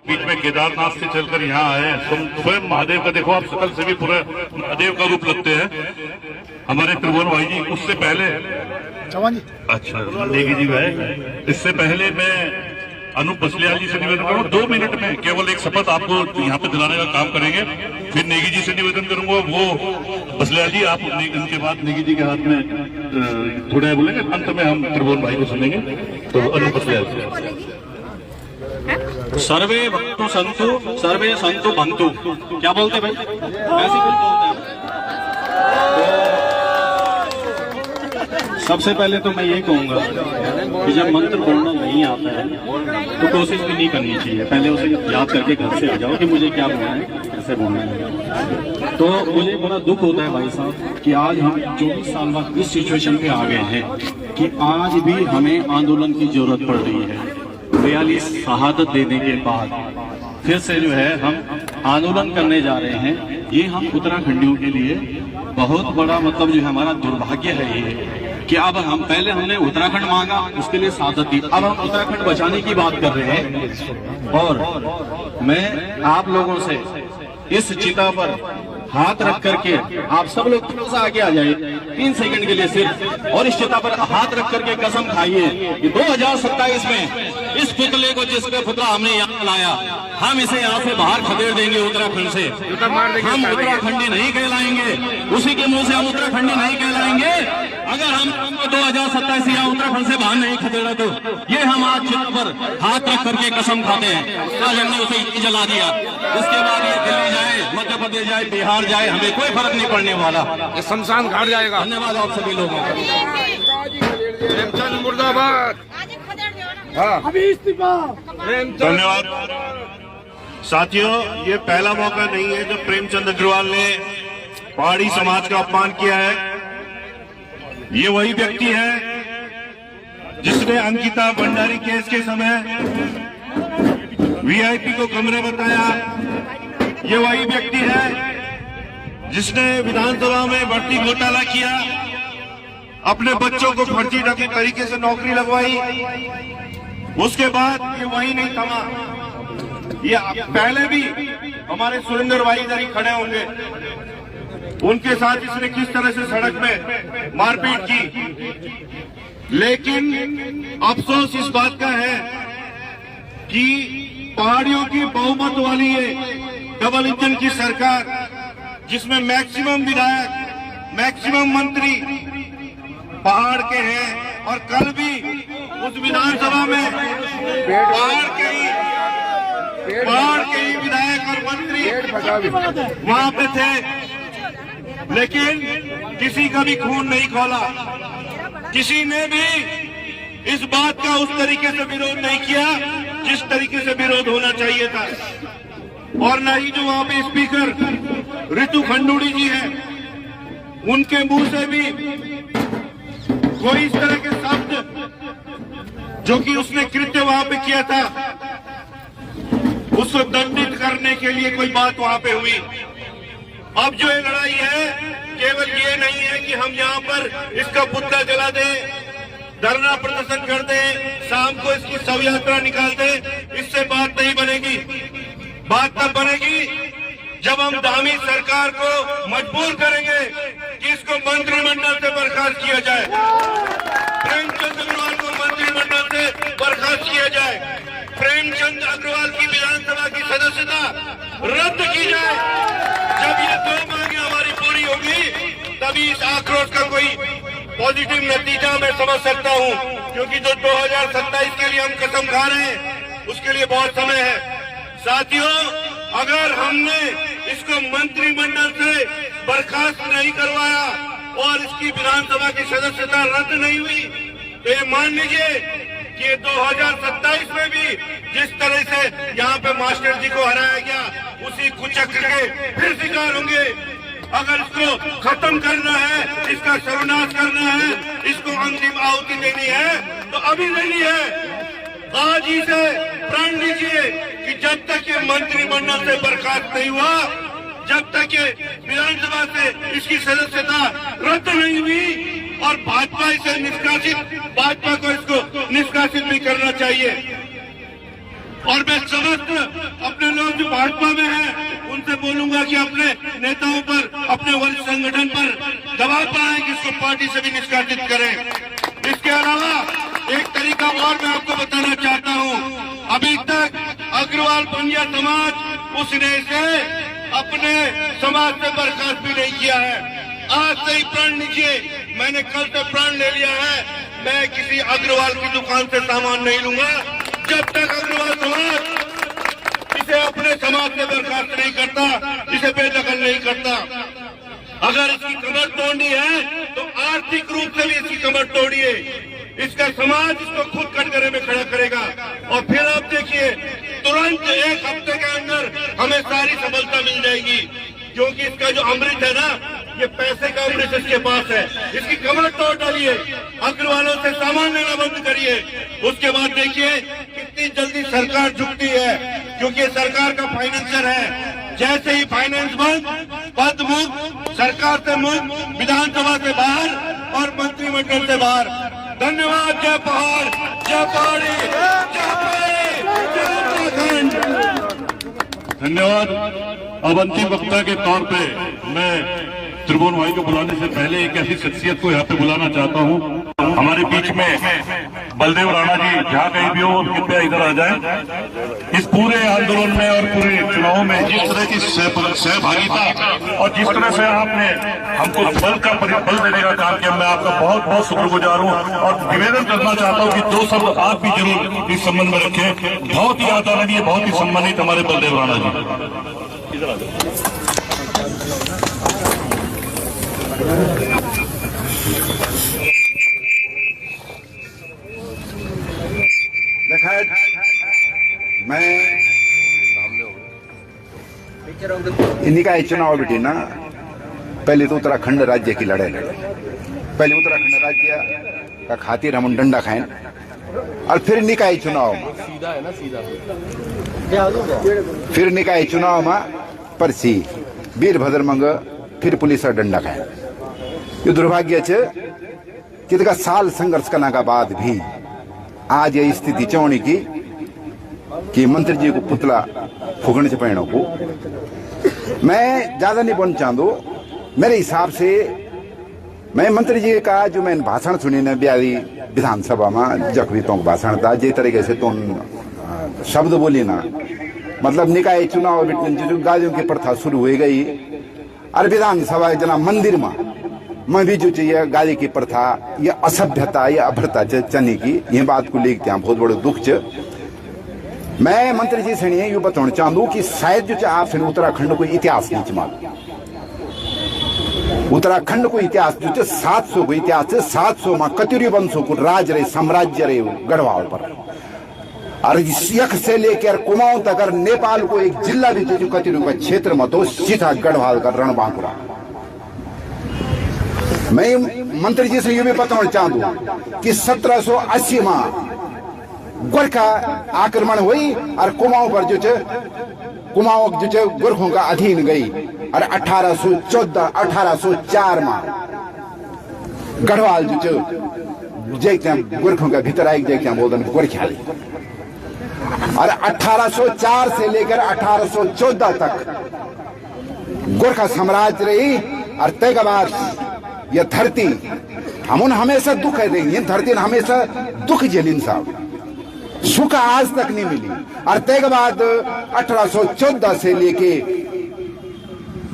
बीच में केदारनाथ से चलकर यहाँ आए हैं। स्वयं महादेव का देखो आप, शकल से भी पूरा महादेव का रूप लगते हैं हमारे त्रिभुवन भाई जी। उससे पहले अच्छा नेगी जी भाई, इससे पहले मैं अनूप बसलियाल जी से निवेदन करूंगा 2 मिनट में केवल एक शपथ आपको यहाँ पे दिलाने का काम करेंगे। फिर नेगी जी से निवेदन करूंगा, वो बसलियाल जी आप उनके बाद नेगी जी के हाथ में थोड़ा बोलेंगे, अंत में हम त्रिभुवन भाई को सुनेंगे। तो अनूप बसलियाल जी। सर्वे भक्तु संतु सर्वे संतु बंतु, क्या बोलते भाई? ऐसे कुछ बोलते हैं। सबसे पहले तो मैं ये कहूंगा कि जब मंत्र बोलना नहीं आता है तो कोशिश भी नहीं करनी चाहिए। पहले उसे याद करके घर से आ जाओ कि मुझे क्या बोलना है, कैसे बोलना है। तो मुझे बड़ा दुख होता है भाई साहब कि आज हम 24 साल बाद इस सिचुएशन पे आ गए हैं कि आज भी हमें आंदोलन की जरूरत पड़ रही है। 42 शहादत देने के बाद फिर से जो है हम आंदोलन करने जा रहे हैं। ये हम उत्तराखंडियों के लिए बहुत बड़ा मतलब जो है हमारा दुर्भाग्य है ये कि अब हम पहले हमने उत्तराखंड मांगा, उसके लिए शहादत दी, अब हम उत्तराखंड बचाने की बात कर रहे हैं। और मैं आप लोगों से इस चिता पर हाथ रख करके आप सब लोग थोड़ा सा आगे आ जाइए 3 सेकंड के लिए सिर्फ, और इस चिता पर हाथ रख करके कसम खाइए कि 2027 में इस पुतले को, जिसका पुतला हमने यहाँ लाया, हम इसे यहाँ से बाहर खदेड़ देंगे उत्तराखंड से। हम उत्तराखंडी नहीं कहलाएंगे, उसी के मुंह से हम उत्तराखंडी नहीं कहलाएंगे अगर हम 2027 से यहाँ उत्तराखंड से बाहर नहीं खदेड़ा तो। ये हम आज चिता पर हाथ रख करके कसम खाते हैं। आज हमने उसे जला दिया, इसके बाद ये दिल्ली जाए, मध्य प्रदेश जाए, बिहार जाए, हमें कोई फर्क नहीं पड़ने वाला, ये शमशान घाट जाएगा। धन्यवाद आप सभी लोगों का। प्रेमचंद मुर्दाबाद। अभी इस्तीफा। धन्यवाद साथियों, ये पहला मौका नहीं है जब प्रेमचंद अग्रवाल ने पहाड़ी समाज का अपमान किया है। ये वही व्यक्ति है जिसने अंकिता भंडारी केस के समय वीआईपी को कमरे बताया। ये वही व्यक्ति है जिसने विधानसभा में भर्ती घोटाला किया, अपने बच्चों को फर्जी तरीके से नौकरी लगवाई। उसके बाद ये वही नहीं थमा, ये पहले भी हमारे सुरेंद्र भाई इधर ही खड़े होंगे, उनके साथ इसने किस तरह से सड़क में मारपीट की। लेकिन अफसोस इस बात का है कि पहाड़ियों की बहुमत वाली ये डबल इंजन की सरकार, जिसमें मैक्सिमम विधायक, मैक्सिमम मंत्री पहाड़ के हैं, और कल भी उस विधानसभा में पहाड़ के ही विधायक और मंत्री वहां पे थे। लेकिन किसी का भी खून नहीं खौला, किसी ने भी इस बात का उस तरीके से विरोध नहीं किया जिस तरीके से विरोध होना चाहिए था। और न ही जो वहां पे स्पीकर ऋतु खंडूड़ी जी हैं, उनके मुंह से भी कोई इस तरह के शब्द जो कि उसने कृत्य वहां पे किया था उसको दंडित करने के लिए कोई बात वहां पे हुई। अब जो ये लड़ाई है केवल ये नहीं है कि हम यहाँ पर इसका पुतला जला दें, धरना प्रदर्शन कर दें, शाम को इसकी शव यात्रा निकाल दें, इससे बात नहीं बनेगी। बात तब बनेगी जब हम दामी सरकार को मजबूर करेंगे कि इसको मंत्रिमंडल से बर्खास्त किया जाए, प्रेमचंद अग्रवाल को मंत्रिमंडल से बर्खास्त किया जाए, प्रेमचंद अग्रवाल की विधानसभा की सदस्यता रद्द की जाए। जब ये 2 मांगे हमारी पूरी होगी तभी इस आक्रोश का कोई पॉजिटिव नतीजा मैं समझ सकता हूँ, क्योंकि जो 2027 के लिए हम कसम खा रहे हैं उसके लिए बहुत समय है। साथियों, अगर हमने इसको मंत्रिमंडल से बर्खास्त नहीं करवाया और इसकी विधानसभा की सदस्यता रद्द नहीं हुई तो ये मान लीजिए कि 2027 में भी जिस तरह से यहाँ पे मास्टर जी को हराया गया उसी कुचक्र के फिर शिकार होंगे। अगर इसको खत्म करना है, इसका सर्वनाश करना है, इसको अंतिम आहुति देनी है तो अभी देनी है। आज ही से प्रण लीजिए कि जब तक ये मंत्रिमंडल से बर्खास्त नहीं हुआ, जब तक ये विधानसभा से इसकी सदस्यता रद्द नहीं हुई और भाजपा इसे भाजपा को इसको निष्कासित भी करना चाहिए। और मैं समस्त अपने नेताओं पर, अपने वरिष्ठ संगठन पर दबाव बनाएं कि इसको पार्टी से भी निष्कासित करें। इसके अलावा एक तरीका और मैं आपको बताना चाहता हूं। अभी तक अग्रवाल पंजा समाज उसने इसे अपने समाज से बर्खास्त भी नहीं किया है। आज से ही प्रण लीजिए, मैंने कल से प्रण ले लिया है, मैं किसी अग्रवाल की दुकान से सामान नहीं लूंगा जब तक अग्रवाल समाज इसे अपने समाज से बर्खास्त नहीं करता, इसे बेदखल नहीं करता। अगर इसकी कमर तोड़नी है तो आर्थिक रूप से भी इसकी कमर तोड़िए। इसका समाज इसको खुद कटघरे में खड़ा करेगा और फिर आप देखिए तुरंत एक हफ्ते के अंदर हमें सारी सफलता मिल जाएगी, क्योंकि इसका जो अमृत है ना, ये पैसे का अमृत इसके पास है। इसकी कमर तोड़ डालिए, अग्रवालों से सामान लेना बंद करिए, उसके बाद देखिए कितनी जल्दी सरकार झुकती है, क्योंकि सरकार का फाइनेंसर है। जैसे ही फाइनेंस बंद, पद मुक्त, सरकार से मुक्त, विधानसभा से बाहर और मंत्रिमंडल से बाहर। धन्यवाद। जय पहाड़, जय पहाड़ी, जय उत्तराखंड। धन्यवाद। अब अंतिम वक्ता के तौर पे मैं त्रिभुवन भाई को बुलाने से पहले एक ऐसी शख्सियत को यहाँ पे बुलाना चाहता हूँ। हमारे बीच में बलदेव राणा जी जहाँ कहीं भी हो कृपया इधर आ जाएं। इस पूरे आंदोलन में और पूरे चुनाव में जिस तरह की सहभागिता और जिस तरह से आपने हमको बल देने का काम किया, मैं आपका बहुत बहुत शुक्रगुजार हूँ और निवेदन करना चाहता हूँ कि दो शब्द आप भी जरूर इस संबंध में रखें। बहुत ही आदरणीय, बहुत ही सम्मानित हमारे बलदेव राणा जी। इधर आ जाओ। मैं निकाय चुनाव बेटी ना, पहले तो उत्तराखंड राज्य की लड़ाई लड़े। पहले उत्तराखंड राज्य का खातिर हम डंडा खाएं और फिर निकाय चुनाव में, फिर निकाय चुनाव में परसी वीरभद्र मंग फिर पुलिस का डंडा खाएं। ये दुर्भाग्य है कि साल संघर्ष करने का बाद भी आज ये स्थिति चौनी की कि मंत्री जी को पुतला फूकने से पैणों को। मैं ज्यादा नहीं बोलना चाहूँ, मेरे हिसाब से मैं मंत्री जी का जो मैंने भाषण सुनी ना ब्यारी विधानसभा में, जखवी तो भाषण था, जिस तरीके से तो शब्द बोली ना, मतलब निकाय चुनाव जो गालियों की प्रथा शुरू हो गई और विधानसभा जना मंदिर में भी जो चाहिए गाली की प्रथा या असभ्यता या अभ्रता चने की, ये बात को लेकर बहुत बड़ो दुख च। मैं मंत्री जी से ये बताना चाहूँ कि शायद जो आप उत्तराखंड को इतिहास नहीं मालूम। उत्तराखंड को इतिहास जो 700 को इतिहास 700 में कतिरी वंशों को राज रहे, साम्राज्य रहे गढ़वाल पर, और यख से लेकर कुमाऊं तक अगर नेपाल को एक जिला भी जो कतिरी का क्षेत्र में तो सीधा गढ़वाल का रणबांकुरा। मैं मंत्री जी से ये भी बताना चाहूँ कि 1780 में गोरखा आक्रमण हुई और कुमाऊं पर जो कुमाऊं जो गोरखों का अधीन गई और 1804 में गढ़वाल जो गोरखों का भीतर आई बोलते गोरखियाली, और 1804 से लेकर 1814 तक गोरखा साम्राज्य रही। और तय के बाद यह धरती हम हमेशा दुख है रही, धरती ने हमेशा दुख झेलिन साहब, सुख आज तक नहीं मिली। और तय के बाद 1814 से लेके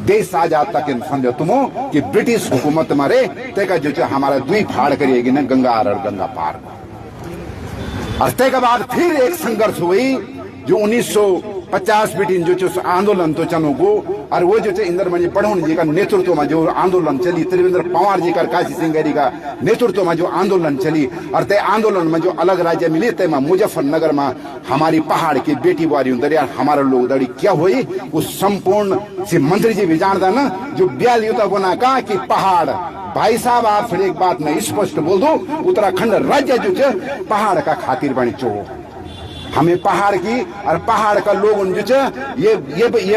देश आजाद तक समझो तुम कि ब्रिटिश हुकूमत मारे तय का जो हमारा दुई फाड़ करिएगी ना गंगा और गंगा पार। और तय के बाद फिर एक संघर्ष हुई जो 1950 बिटिन जो आंदोलन तो चनो को, और वो जो इंद्रमणि पढ़ौन जी का नेतृत्व में जो आंदोलन चली, त्रिवेंद्र पंवार जी का, काशी सिंगरी का नेतृत्व में जो आंदोलन चली, और तय आंदोलन में जो अलग राज्य मिली तय में मुजफ्फरनगर में हमारी पहाड़ की बेटी वारी दरिया हमारा लोग दड़ी क्या हुई उस संपूर्ण से मंत्री जी भी जानता ना जो ब्याल युता बना का कि पहाड़ भाई साहब आप फिर एक बात मैं स्पष्ट बोल दूं, उत्तराखंड राज्य जो पहाड़ का खातिर बनी चो, हमें पहाड़ की और पहाड़ का लोग जो ये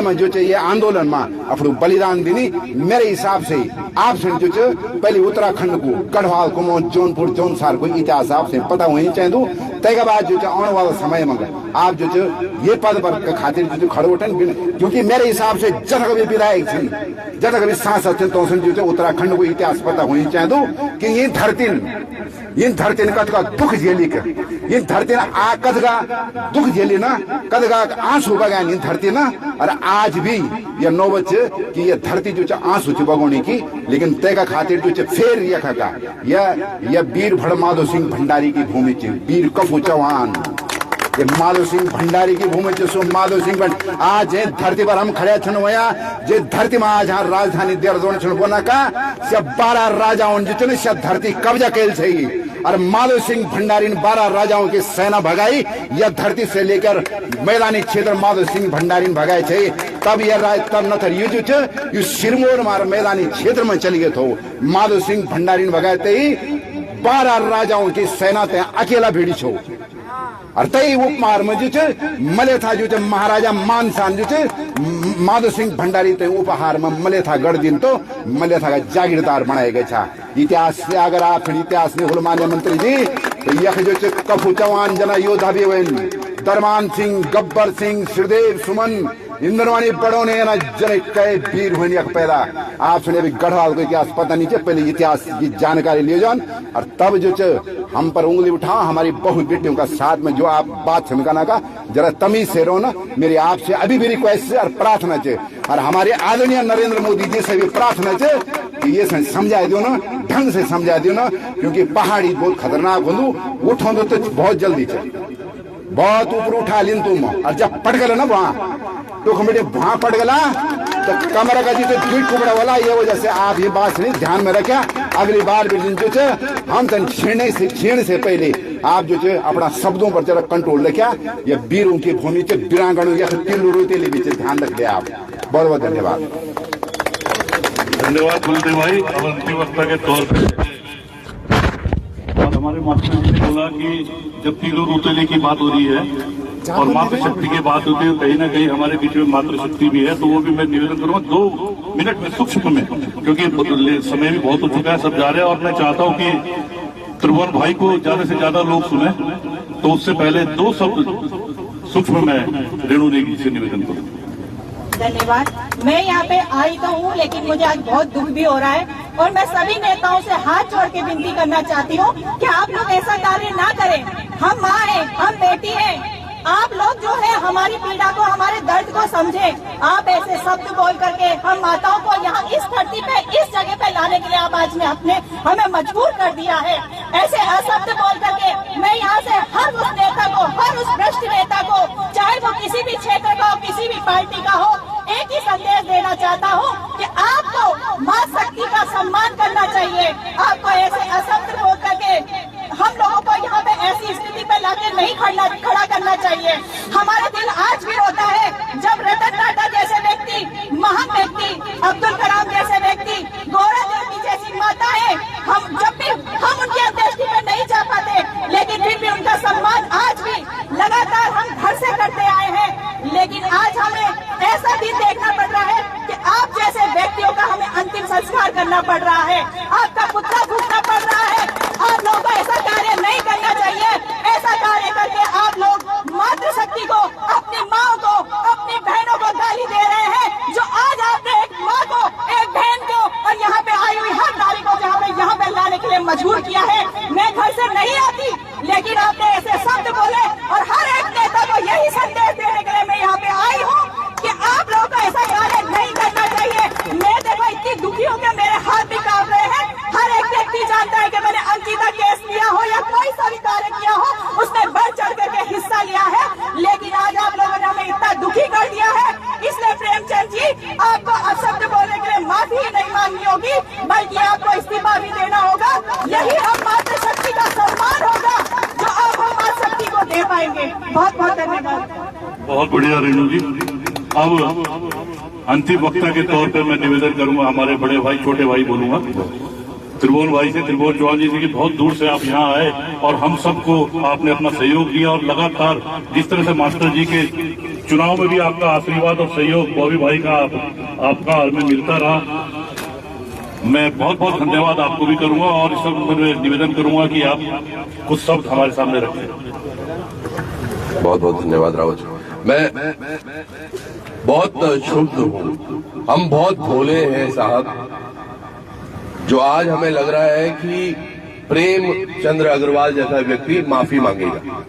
में जो ये आंदोलन में अपना बलिदान देनी मेरे हिसाब से आप सुन जो पहले उत्तराखंड को गढ़वाल को जौनपुर जौनसार को इतिहास आपसे पता होनी चाहिए तय बाद जो आने वाला समय में आप जो ये पद पर खातिर जो खड़े उठन क्योंकि मेरे हिसाब से जब कभी विधायक थी जब कभी सांसद थे तो जो उत्तराखंड को इतिहास पता होनी चाहिए कि इन धरती ने कद का दुख झेली कर इन धरती ने कद का दुख झेली ना कद का आंसू बगाए इन धरती ना और आज भी ये नौबत कि ये धरती जो आंसू च बगोनी की लेकिन तय का खातिर जो फेर यखा का यह वीर भड़ माधो सिंह भंडारी की भूमि च वीर कफू चौहान ये माधो सिंह भंडारी की भूमि सो माधो सिंह आज जे धरती पर हम खड़े छन वया जे धरती में आज राजधानी देहरादून छन बोना का से 12 राजाओं जितने से धरती कब्जा कैल छई और माधो सिंह भंडारी ने 12 राजाओं की सेना भगाई यह धरती से लेकर मैदानी क्षेत्र माधो सिंह भंडारी ने भगाए छई तब यह तब न था ये सिरमौर मार मैदानी क्षेत्र में चली गए तो माधो सिंह भंडारी ने भगाए थे 12 राजाओं की सेना ते अकेला भिड़ी छो और तई उपमार में जो मले था जो महाराजा मानसान जो माधो सिंह भंडारी ते उपहार में मले था गढ़ दिन तो मले था का जागीरदार बनाए गए था इतिहास से अगर आप इतिहास में हुल मान्य मंत्री जी तो यह जो कफू चौहान जना योद्धा भी हुए दरमान सिंह गब्बर सिंह श्रीदेव सुमन इंद्रवाणी बड़ों ने ना जने कई वीर हुए पैदा आप सुने भी गढ़वाल को इतिहास पता नहीं चे पहले इतिहास की जानकारी लिए जान और तब जो हम पर उंगली उठाओ हमारी बहु बेटियों का साथ में जो आप बात समझाना का जरा तमीज से रहो ना मेरी आपसे अभी भी रिक्वेस्ट है और प्रार्थना चे और हमारे आदरणीय नरेंद्र मोदी जी से भी प्रार्थना चे कि ये समझा दो ना ढंग से समझा दो ना क्योंकि पहाड़ी बहुत खतरनाक हो उठो तो बहुत जल्दी चे बहुत ऊपर उठा लिन तुम और जब पट गए ना वहां तो कमेटी वहां पट गला तो कमरा का जी तो पीठ टुकड़ा वाला ये वजह से आप ये बात नहीं ध्यान में रखा अगली बार भी जो हम छीणने से पहले आप जो अपना शब्दों पर जरा कंट्रोल रखा ये वीरों की भूमि से वीरांगणों या तिल्लू रोतेली भी ध्यान रख लिया आप बहुत बहुत धन्यवाद कुलदेव भाई अब अंतिम वक्ता के तौर पर हमारे मास्टर जी ने बोला कि जब तीलू रोतेले की बात हो रही है और मातृशक्ति की बात होती है कहीं ना कहीं हमारे बीच में मातृशक्ति भी है तो वो भी मैं निवेदन करूंगा 2 मिनट में सूक्ष्म में क्योंकि समय भी बहुत हो चुका है सब जा रहे हैं और मैं चाहता हूं कि त्रिभुवन भाई को ज्यादा से ज्यादा लोग सुने तो उससे पहले 2 शब्द सूक्ष्म में रेणु देवी से निवेदन करूँ। धन्यवाद। मैं यहाँ पे आई तो हूँ लेकिन मुझे आज बहुत दुख भी हो रहा है और मैं सभी नेताओं से हाथ जोड़ के विनती करना चाहती हूँ कि आप लोग ऐसा कार्य ना करें। हम माँ हैं, हम बेटी हैं, आप लोग जो है हमारी पीड़ा को हमारे दर्द को समझें। आप ऐसे शब्द बोल करके हम माताओं को यहाँ इस धरती पे इस जगह पे लाने के लिए आप आज ने हमें मजबूर कर दिया है। ऐसे अशब्द बोल करके मैं यहाँ से हर उस नेता को हर उस भ्रष्ट नेता को चाहे वो किसी भी क्षेत्र का हो किसी भी पार्टी का हो एक ही संदेश देना चाहता हूँ कि आपको माँ शक्ति का सम्मान करना चाहिए। आपको ऐसे अशब्द बोल करके हम लोगों को यहाँ पे ऐसी स्थिति पे लाके नहीं खड़ा करना चाहिए। हमारा दिल आज भी रोता है जब रतन टाटा जैसे व्यक्ति महान व्यक्ति अब्दुल कलाम जैसे व्यक्ति गौरा देवी जैसी माताएं हम जब भी हम उनकी अंत्येष्टि में नहीं जा पाते लेकिन फिर भी उनका सम्मान आज भी लगातार हम घर से करते आए हैं। लेकिन आज हमें ऐसा दिन देखना पड़ रहा है कि आप जैसे व्यक्तियों का हमें अंतिम संस्कार करना पड़ रहा है, आपका पुतला फूकना पड़ रहा है। आप लोगों को ऐसा कार्य नहीं करना चाहिए। ऐसा कार्य करके आप लोग मातृशक्ति को अपनी माँ को अपनी बहनों को गाली दे रहे हैं जो आज आपने एक माँ को एक बहन को और यहाँ पे आई हुई हर नारी को यहाँ पे लाने के लिए मजबूर किया है। मैं घर से नहीं आती लेकिन आपने ऐसे शब्द बोले और हर एक नेता को यही संदेश देने के लिए मैं यहाँ पे आई हूँ कि आप लोगों को ऐसा कार्य नहीं करना चाहिए। मैं देखो इतनी दुखी हूँ कि मेरे हाथ भी कांप रहे हैं। हर एक व्यक्ति जानता है कि मैंने अंकिता केस लिया हो या कोई सा भी कार्य किया हो उसने बढ़ चढ़ करके हिस्सा लिया है लेकिन आज आप लोगों ने हमें इतना दुखी कर दिया है। इसलिए प्रेमचंद जी आपको अपशब्द बोलने के लिए माफी ही नहीं मांगनी होगी बल्कि आपको इस्तीफा भी देना होगा। यही हम मातृशक्ति का सम्मान होगा जो अब हम मातृशक्ति को दे पाएंगे। बहुत बहुत धन्यवाद। बहुत बढ़िया रेणु जी। अब अंतिम वक्ता के तौर पर मैं निवेदन करूंगा हमारे बड़े भाई छोटे भाई बोलूंगा त्रिभुवन भाई से त्रिभुवन चौहान जी से कि बहुत दूर से आप यहाँ आए और हम सबको आपने अपना सहयोग दिया और लगातार जिस तरह से मास्टर जी के चुनाव में भी आपका आशीर्वाद और सहयोग बॉबी भाई का आप आपका हाल में मिलता रहा। मैं बहुत बहुत धन्यवाद आपको भी करूंगा और इस सब मैं निवेदन करूंगा कि आप कुछ शब्द हमारे सामने रखें। बहुत बहुत धन्यवाद रावत जी। मैं बहुत क्षुब्ध हूँ, हम बहुत भोले हैं साहब, जो आज हमें लग रहा है कि प्रेम चंद्र अग्रवाल जैसा व्यक्ति माफी मांगेगा।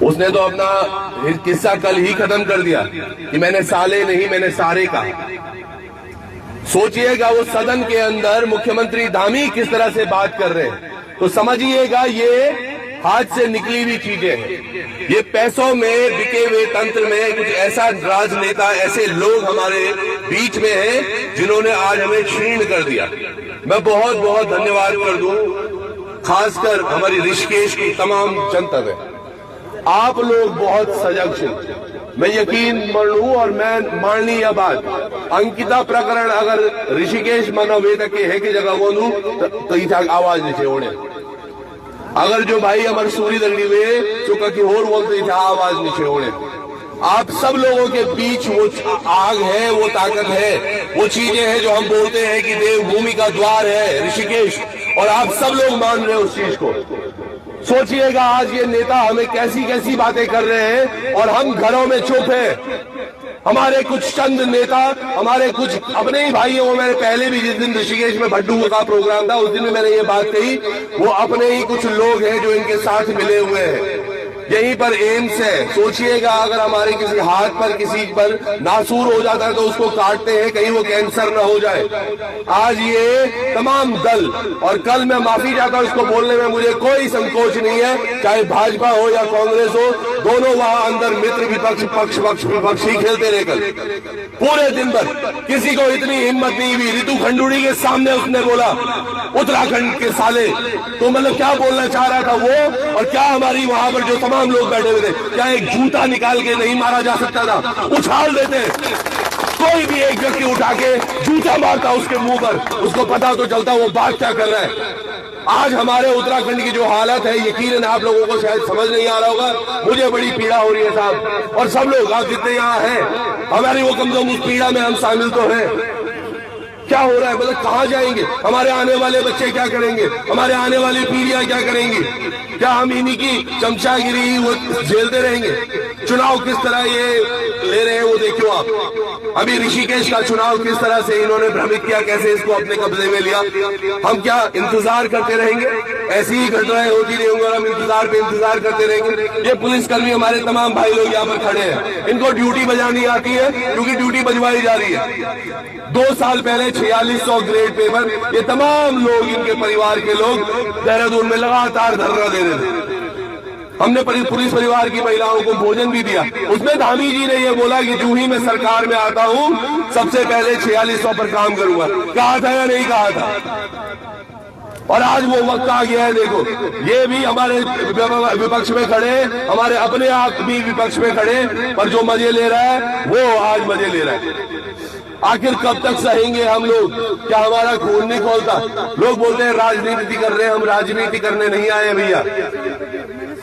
उसने तो अपना किस्सा कल ही खत्म कर दिया कि मैंने साले नहीं मैंने सारे कहा। सोचिएगा वो सदन के अंदर मुख्यमंत्री धामी किस तरह से बात कर रहे हैं, तो समझिएगा ये हाथ से निकली हुई चीजें हैं। ये पैसों में बिके हुए तंत्र में कुछ ऐसा राजनेता, ऐसे लोग हमारे बीच में हैं जिन्होंने आज हमें क्षीण कर दिया। मैं बहुत बहुत धन्यवाद कर दूं खासकर हमारी ऋषिकेश की तमाम जनता में। आप लोग बहुत सजग थे, मैं यकीन मानूं और मैं माननी यह बात, अंकिता प्रकरण अगर ऋषिकेश मनोवेद के है की जगह बोलूं तो इधर आवाज नीचे ओढ़े। अगर जो भाई हमारे सूरी दंडी हुए तो कहीं और बोलते इधर आवाज नीचे ओढ़े। आप सब लोगों के बीच वो आग है, वो ताकत है, वो चीजें हैं जो हम बोलते हैं कि देवभूमि का द्वार है ऋषिकेश, और आप सब लोग मान रहे हैं उस चीज को। सोचिएगा आज ये नेता हमें कैसी कैसी बातें कर रहे हैं और हम घरों में चुप हैं। हमारे कुछ चंद नेता, हमारे कुछ अपने ही भाई हैं, वो मैंने पहले भी जिस दिन ऋषिकेश में भड्डू का प्रोग्राम था उस दिन भी मैंने ये बात कही, वो अपने ही कुछ लोग हैं जो इनके साथ मिले हुए हैं। यहीं पर एम्स है, सोचिएगा अगर हमारे किसी हाथ पर किसी पर नासूर हो जाता है तो उसको काटते हैं कहीं वो कैंसर न हो जाए। आज ये तमाम दल, और कल मैं माफी चाहता हूं इसको बोलने में मुझे कोई संकोच नहीं है, चाहे भाजपा हो या कांग्रेस हो, दोनों वहां अंदर मित्र विपक्ष पक्ष पक्ष विपक्ष ही खेलते रहकर पूरे दिन भर। किसी को इतनी हिम्मत नहीं हुई, रितु खंडूड़ी के सामने उसने बोला उत्तराखंड के साले, तो मतलब क्या बोलना चाह रहा था वो, और क्या हमारी वहां पर जो तमाम लोग बैठे हुए थे, क्या एक जूता निकाल के नहीं मारा जा सकता था? उछाल देते, कोई भी एक व्यक्ति उठा के जूता मारता उसके मुंह पर, उसको पता तो चलता वो बात क्या कर रहा है। आज हमारे उत्तराखंड की जो हालत है, यकीनन आप लोगों को शायद समझ नहीं आ रहा होगा, मुझे बड़ी पीड़ा हो रही है साहब, और सब लोग आप जितने यहाँ हैं हमारी वो कम से कम उस पीड़ा में हम शामिल तो हैं। क्या हो रहा है, मतलब कहाँ जाएंगे हमारे आने वाले बच्चे, क्या करेंगे हमारे आने वाली पीढ़ियां, क्या करेंगी? क्या हम इन्हीं की चमचागिरी वो झेलते रहेंगे? चुनाव किस तरह ये ले रहे हैं वो देखियो आप। अभी ऋषिकेश का चुनाव किस तरह से इन्होंने भ्रमित किया, कैसे इसको अपने कब्जे में लिया। हम क्या इंतजार करते रहेंगे? ऐसी ही घटनाएं होती रहेंगी और हम इंतजार पे इंतजार करते रहेंगे। ये पुलिसकर्मी हमारे तमाम भाई लोग यहाँ पर खड़े हैं, इनको ड्यूटी बजानी आती है क्योंकि ड्यूटी बजवाई जा रही है। 2 साल पहले 4600 ग्रेड पेपर, ये तमाम लोग, इनके परिवार के लोग देहरादून में लगातार धरना दे रहे थे। हमने पुलिस परिवार की महिलाओं को भोजन भी दिया। उसमें धामी जी ने ये बोला कि जो ही मैं सरकार में आता हूँ सबसे पहले 4600 पर काम करूंगा। कहा था या नहीं कहा था? और आज वो वक्त आ गया है। देखो, ये भी हमारे विपक्ष में खड़े, हमारे अपने आप भी विपक्ष में खड़े, पर जो मजे ले रहा है वो आज मजे ले रहा है। आखिर कब तक सहेंगे हम लोग? क्या हमारा खून नहीं खोलता? लोग बोलते हैं राजनीति कर रहे हैं, हम राजनीति करने नहीं आए भैया।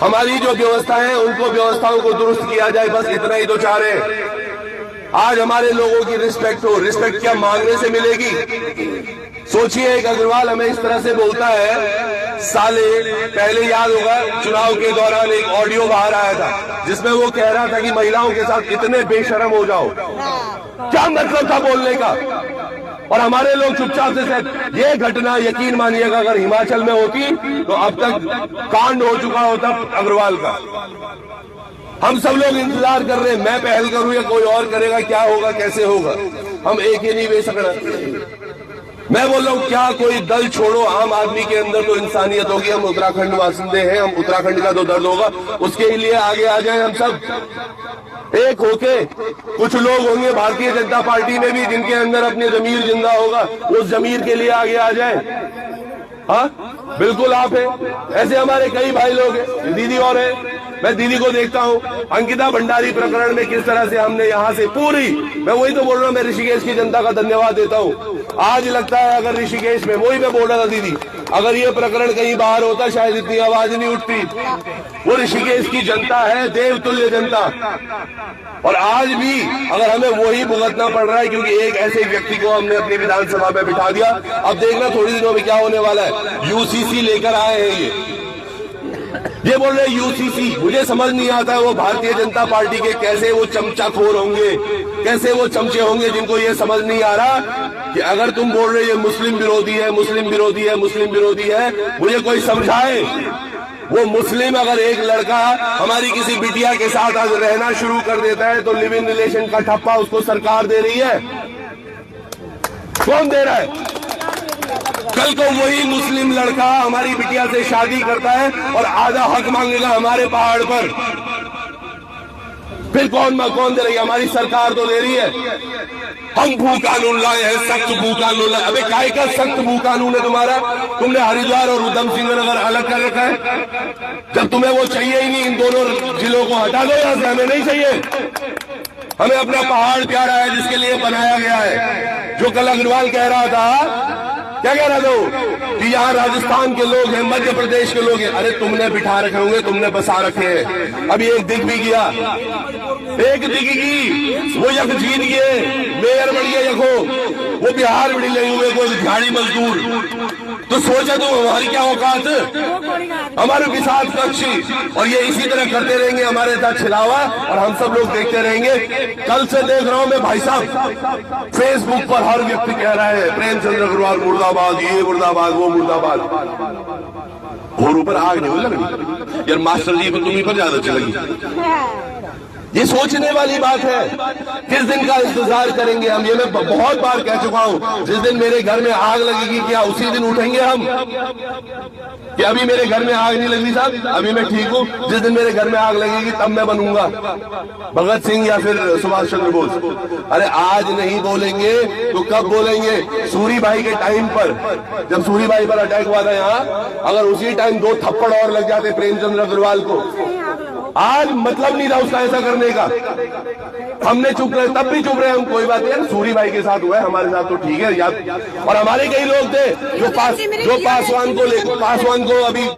हमारी जो व्यवस्था है उनको व्यवस्थाओं को दुरुस्त किया जाए, बस इतना ही तो चाह रहे हैं। आज हमारे लोगों की रिस्पेक्ट हो। रिस्पेक्ट क्या मांगने से मिलेगी? सोचिए, एक अग्रवाल हमें इस तरह से बोलता है, साले। पहले याद होगा चुनाव के दौरान एक ऑडियो बाहर आया था जिसमें वो कह रहा था कि महिलाओं के साथ इतने बेशर्म हो जाओ। क्या मतलब था बोलने का? और हमारे लोग चुपचाप से ये घटना यकीन मानिएगा अगर हिमाचल में होती तो अब तक कांड हो चुका होता अग्रवाल का। हम सब लोग इंतजार कर रहे हैं, मैं पहल करूं या कोई और करेगा, क्या होगा कैसे होगा, हम एक ही नहीं बेच सकना। मैं बोल रहा हूं, क्या कोई दल छोड़ो, आम आदमी के अंदर तो इंसानियत होगी। हम उत्तराखंड वासिंदे हैं, हम उत्तराखंड का तो दर्द होगा, उसके लिए आगे आ जाए हम सब एक होके। कुछ लोग होंगे भारतीय जनता पार्टी में भी जिनके अंदर अपनी जमीर जिंदा होगा, उस जमीर के लिए आगे आ जाए। हाँ बिल्कुल आप हैं, ऐसे हमारे कई भाई लोग हैं, दीदी और हैं। मैं दीदी को देखता हूँ, अंकिता भंडारी प्रकरण में किस तरह से हमने यहाँ से पूरी, मैं वही तो बोल रहा हूँ, मैं ऋषिकेश की जनता का धन्यवाद देता हूँ। आज लगता है अगर ऋषिकेश में, वही मैं बोल रहा था दीदी, अगर ये प्रकरण कहीं बाहर होता शायद इतनी आवाज नहीं उठती। वो ऋषिकेश की जनता है, देवतुल्य जनता, और आज भी अगर हमें वही भुगतना पड़ रहा है क्योंकि एक ऐसे व्यक्ति को हमने अपनी विधानसभा में बिठा दिया। अब देखना थोड़ी दिनों में क्या होने वाला है। यूसीसी लेकर आए हैं ये बोल रहे यूसीसी, मुझे समझ नहीं आता है वो भारतीय जनता पार्टी के कैसे वो चमचाखोर होंगे, कैसे वो चमचे होंगे जिनको ये समझ नहीं आ रहा कि अगर तुम बोल रहे ये मुस्लिम विरोधी है, मुस्लिम विरोधी है, मुस्लिम विरोधी है, मुझे कोई समझाए। वो मुस्लिम अगर एक लड़का हमारी किसी बिटिया के साथ आज रहना शुरू कर देता है तो लिव इन रिलेशन का ठप्पा उसको सरकार दे रही है, कौन दे रहा है? कल को वही मुस्लिम लड़का हमारी बिटिया से शादी करता है और आधा हक मांगेगा हमारे पहाड़ पर, फिर कौन दे रही है? हमारी सरकार तो दे रही है। हम भू कानून लाए हैं, सख्त भू कानून लाए। अबे काय का सख्त भू कानून है तुम्हारा? तुमने हरिद्वार और उधम सिंह नगर अलग कर रखा है। जब तुम्हें वो चाहिए ही नहीं, इन दोनों जिलों को हटा दो यहां से, हमें नहीं चाहिए। हमें अपना पहाड़ प्यारा है जिसके लिए बनाया गया है। जो कल अग्रवाल कह रहा था, क्या कह रहा था कि यहाँ राजस्थान के लोग हैं, मध्य प्रदेश के लोग हैं। अरे तुमने बिठा रखे होंगे, तुमने बसा रखे हैं। अभी एक दिग भी गया, एक दिग की वो यख जीत गए, मेयर बन गए यखो, वो बिहार बड़ी लगे हुए कोई झाड़ी मजदूर। तो सोचा तो हमारी क्या औकात, हमारे भी साथ कक्षी, और ये इसी तरह करते रहेंगे हमारे साथ छिलावा, और हम सब लोग देखते रहेंगे। कल से देख रहा हूं मैं भाई साहब, फेसबुक पर हर व्यक्ति कह रहा है प्रेमचंद्र अग्रवाल मुर्दाबाद, ये मुर्दाबाद, वो मुर्दाबाद, और ऊपर आग नहीं लग रही यार। मास्टर जी पर तुम्हीं पर ज्यादा चलेगी। ये सोचने वाली बात है। किस दिन का इंतजार करेंगे हम? ये मैं बहुत बार कह चुका हूं, जिस दिन मेरे घर में आग लगेगी क्या उसी दिन उठेंगे हम? कि अभी मेरे घर में आग नहीं लगी साहब, अभी मैं ठीक हूं, जिस दिन मेरे घर में आग लगेगी तब मैं बनूंगा भगत सिंह या फिर सुभाष चंद्र बोस। अरे आज नहीं बोलेंगे तो कब बोलेंगे? सूरी भाई के टाइम पर, जब सूरी भाई पर अटैक हुआ था यहाँ, अगर उसी टाइम 2 थप्पड़ और लग जाते प्रेमचंद्र अग्रवाल को, आज मतलब नहीं था उसका ऐसा करने का। हमने चुप रहे, तब भी चुप रहे हम, कोई बात नहीं। सूरी भाई के साथ हुआ है, हमारे साथ तो ठीक है याद। और हमारे कई लोग थे जो पासवान को अभी